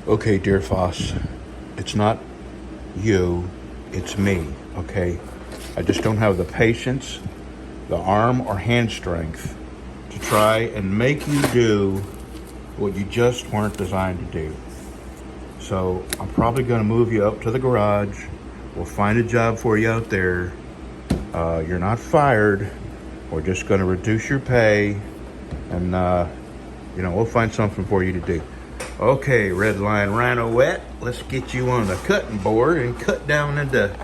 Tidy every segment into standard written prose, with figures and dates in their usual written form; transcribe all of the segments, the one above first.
Okay, dear Foss, it's not you, it's me, okay? I just don't have the patience, the arm or hand strength to try and make you do what you just weren't designed to do. So I'm probably going to move you up to the garage. We'll find a job for you out there. You're not fired. We're just going to reduce your pay, and we'll find something for you to do. Okay, Red Line Rhino Wet, let's get you on the cutting board and cut down into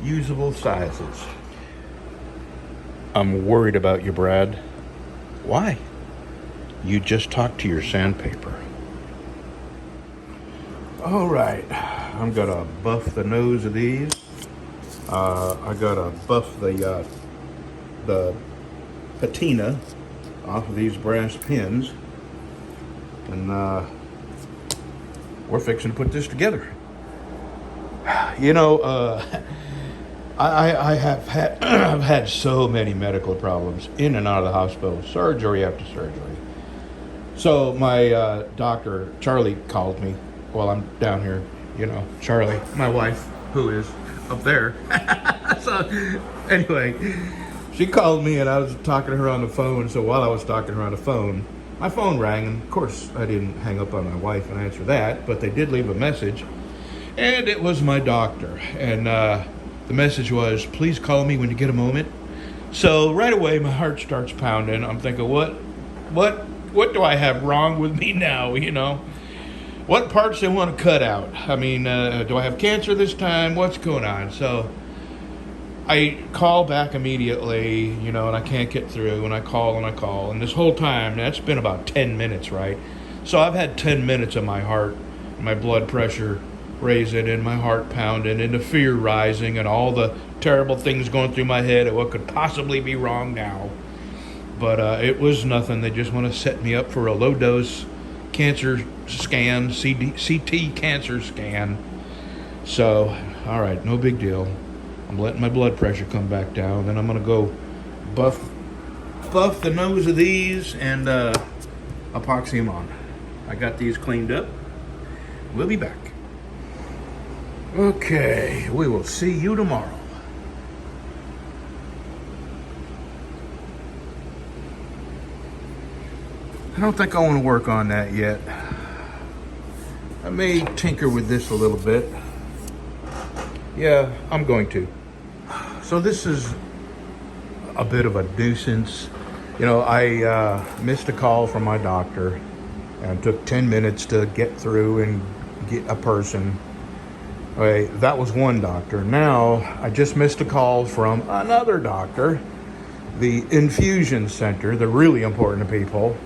usable sizes. I'm worried about you, Brad. Why? You just talked to your sandpaper. All right, I'm gonna buff the nose of these. I gotta buff the patina off of these brass pins, and we're fixing to put this together. I have had I've had so many medical problems in and out of the hospital, surgery after surgery. So my doctor, Charlie, called me while I'm down here. Charlie, my wife, who is up there. So anyway, she called me and I was talking to her on the phone. So while I was talking to her on the phone, my phone rang, and of course I didn't hang up on my wife and answer that, but they did leave a message, and it was my doctor. And the message was, please call me when you get a moment. So right away my heart starts pounding. I'm thinking, what do I have wrong with me now? What parts they want to cut out? I mean, do I have cancer this time? What's going on? So I call back immediately, and I can't get through, and I call, and this whole time, that's been about 10 minutes, right? So I've had 10 minutes of my heart, my blood pressure raising, and my heart pounding, and the fear rising, and all the terrible things going through my head at what could possibly be wrong now. But it was nothing. They just want to set me up for a low-dose cancer scan, CT cancer scan. So, all right, no big deal. I'm letting my blood pressure come back down. Then I'm going to go buff the nose of these and epoxy them on. I got these cleaned up. We'll be back. Okay, we will see you tomorrow. I don't think I want to work on that yet. I may tinker with this a little bit. Yeah, I'm going to. So this is a bit of a nuisance. I missed a call from my doctor, and it took 10 minutes to get through and get a person. Okay, that was one doctor. Now, I just missed a call from another doctor, the infusion center, the really important people,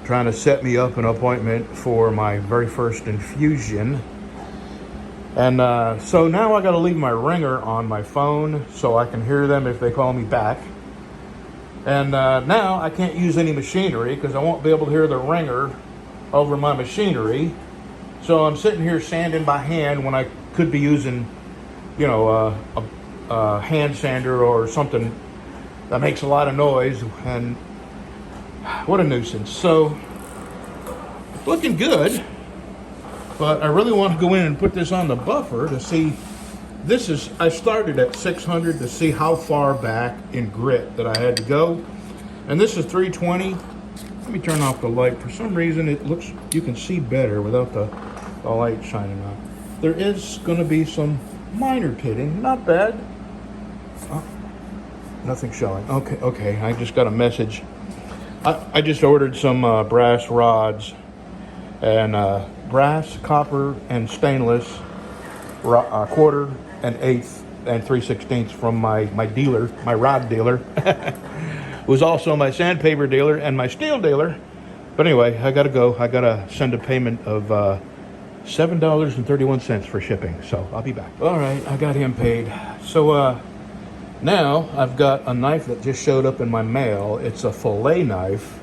trying to set me up an appointment for my very first infusion. And so now I got to leave my ringer on my phone so I can hear them if they call me back. And now I can't use any machinery because I won't be able to hear the ringer over my machinery. So I'm sitting here sanding by hand when I could be using, a hand sander or something that makes a lot of noise. And what a nuisance. So, looking good, but I really want to go in and put this on the buffer to see. I started at 600 to see how far back in grit that I had to go. And this is 320. Let me turn off the light. For some reason, you can see better without the light shining on. There is going to be some minor pitting, not bad. Oh, nothing showing. Okay, I just got a message. I just ordered some brass rods, and brass, copper, and stainless, quarter and eighth and 3/16 from my dealer, my rod dealer, who's also my sandpaper dealer and my steel dealer. But anyway, I gotta go. I gotta send a payment of $7.31 for shipping. So I'll be back. All right, I got him paid. So now I've got a knife that just showed up in my mail. It's a fillet knife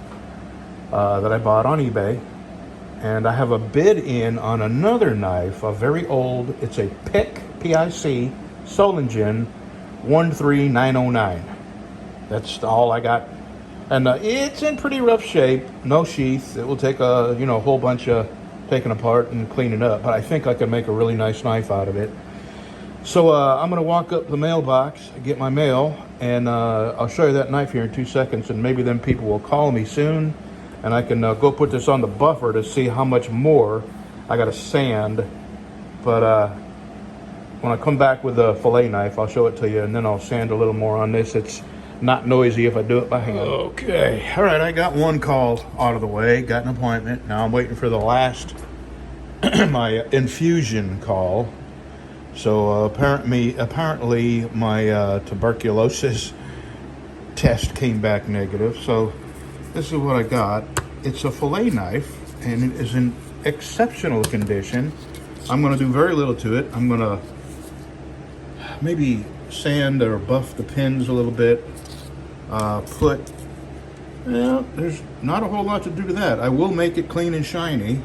that I bought on eBay. And I have a bid in on another knife, a very old, it's a PIC Solingen 13909. That's all I got. And it's in pretty rough shape, no sheath. It will take a whole bunch of taking apart and cleaning up, but I think I can make a really nice knife out of it. So I'm going to walk up the mailbox, get my mail, and I'll show you that knife here in 2 seconds, and maybe then people will call me soon, and I can go put this on the buffer to see how much more I got to sand. But when I come back with the fillet knife, I'll show it to you, and then I'll sand a little more on this. It's not noisy if I do it by hand. Okay, all right, I got one call out of the way, got an appointment. Now I'm waiting for the last, my infusion call. So apparently my tuberculosis test came back negative. So this is what I got. It's a fillet knife, and it is in exceptional condition. I'm going to do very little to it. I'm going to maybe sand or buff the pins a little bit. There's not a whole lot to do to that. I will make it clean and shiny.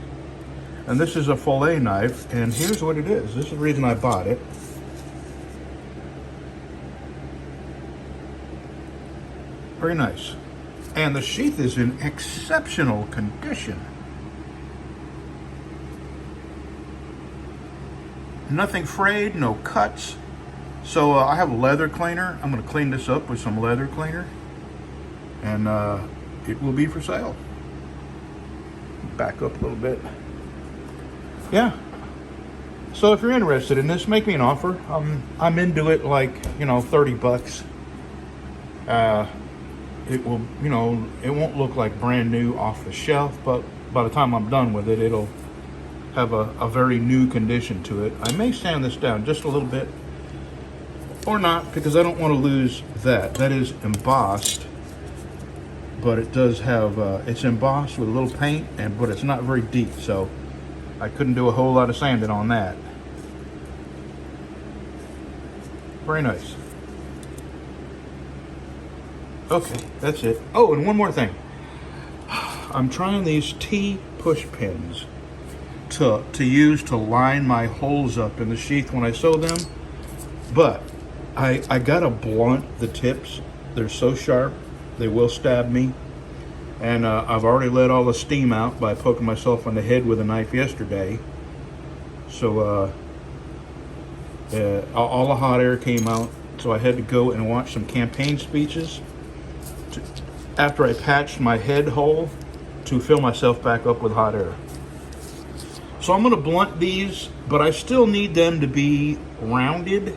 And this is a fillet knife, and here's what it is. This is the reason I bought it. Very nice. And the sheath is in exceptional condition. Nothing frayed, no cuts. So I have a leather cleaner. I'm going to clean this up with some leather cleaner, and it will be for sale. Back up a little bit. Yeah. So if you're interested in this, make me an offer. I'm into it, like, $30. It will, it won't look like brand new off the shelf, but by the time I'm done with it, it'll have a very new condition to it. I may sand this down just a little bit, or not, because I don't want to lose that. That is embossed, but it does have, it's embossed with a little paint, but it's not very deep, so I couldn't do a whole lot of sanding on that. Very nice. Okay, that's it. Oh, and one more thing. I'm trying these T-push pins to use to line my holes up in the sheath when I sew them, but I gotta blunt the tips. They're so sharp, they will stab me. And I've already let all the steam out by poking myself on the head with a knife yesterday. So all the hot air came out, so I had to go and watch some campaign speeches after I patched my head hole to fill myself back up with hot air. So I'm going to blunt these, but I still need them to be rounded,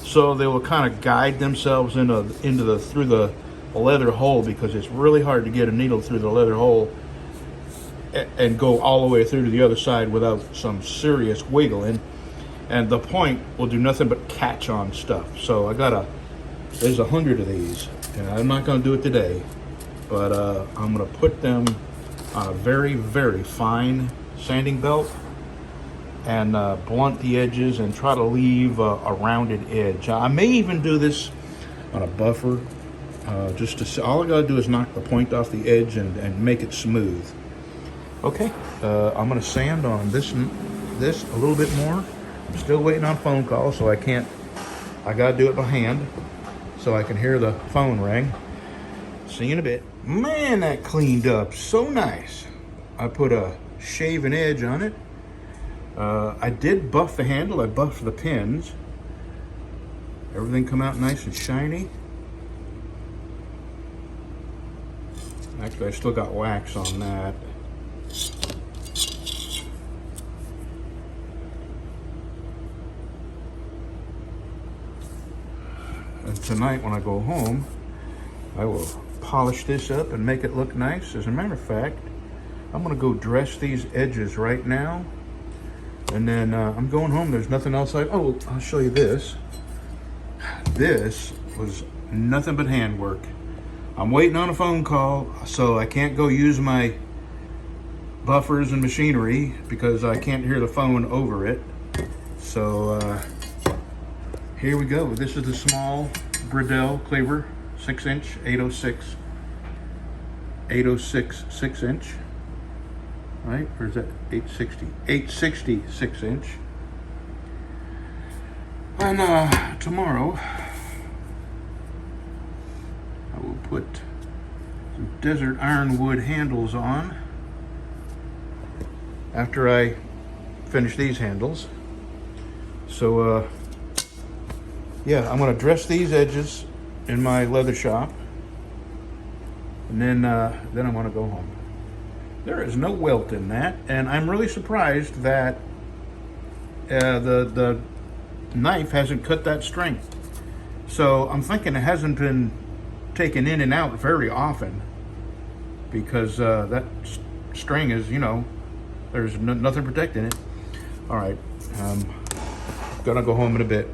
so they will kind of guide themselves through the leather hole, because it's really hard to get a needle through the leather hole and go all the way through to the other side without some serious wiggling. And the point will do nothing but catch on stuff. So there's 100 of these, and I'm not going to do it today, but I'm going to put them on a very, very fine sanding belt and blunt the edges and try to leave a rounded edge. I may even do this on a buffer, just to see. All I gotta do is knock the point off the edge and make it smooth. Okay, I'm gonna sand on this a little bit more. I'm still waiting on phone calls, so I gotta do it by hand so I can hear the phone ring. See you in a bit. Man, that cleaned up so nice. I put a shaven edge on it. I did buff the handle, I buffed the pins. Everything come out nice and shiny. Actually, I still got wax on that. And tonight when I go home, I will polish this up and make it look nice. As a matter of fact, I'm gonna go dress these edges right now. And then I'm going home. There's nothing else I'll show you this. This was nothing but handwork. I'm waiting on a phone call, so I can't go use my buffers and machinery because I can't hear the phone over it. So here we go. This is the small Bridell cleaver, 6-inch, 806, 6-inch. Right, or is that 860? 860 6-inch. And tomorrow I will put some desert ironwood handles on, after I finish these handles. So yeah, I'm gonna dress these edges in my leather shop, and then I'm gonna go home. There is no welt in that, and I'm really surprised that the knife hasn't cut that string. So I'm thinking it hasn't been taken in and out very often, because that string is, you know, there's nothing protecting it. All right, gonna go home in a bit.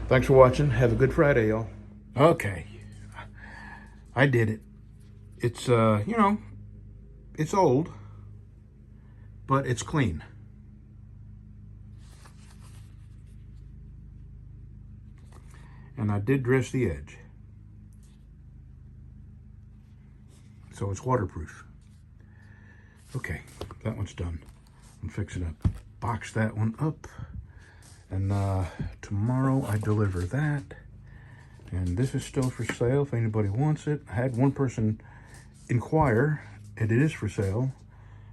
Thanks for watching. Have a good Friday, y'all. Okay, I did it. It's you know, it's old, but it's clean. And I did dress the edge, so it's waterproof. Okay, that one's done. I'm fixing to box that one up, and tomorrow I deliver that. And this is still for sale if anybody wants it. I had one person inquire, and it is for sale,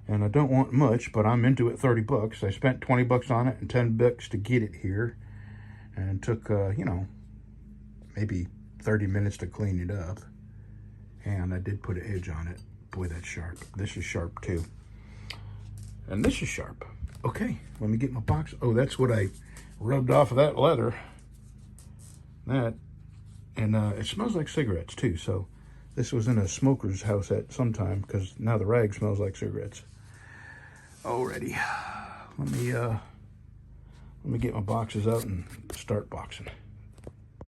and I don't want much, but I'm into it. 30 bucks. I spent 20 bucks on it and 10 bucks to get it here, and it took you know, maybe 30 minutes to clean it up. And I did put an edge on it. Boy, that's sharp. This is sharp too, and this is sharp. Okay, let me get my box. Oh, that's what I rubbed off of that leather. That, and it smells like cigarettes too. So this was in a smoker's house at some time, because now the rag smells like cigarettes. Alrighty, let me get my boxes out and start boxing.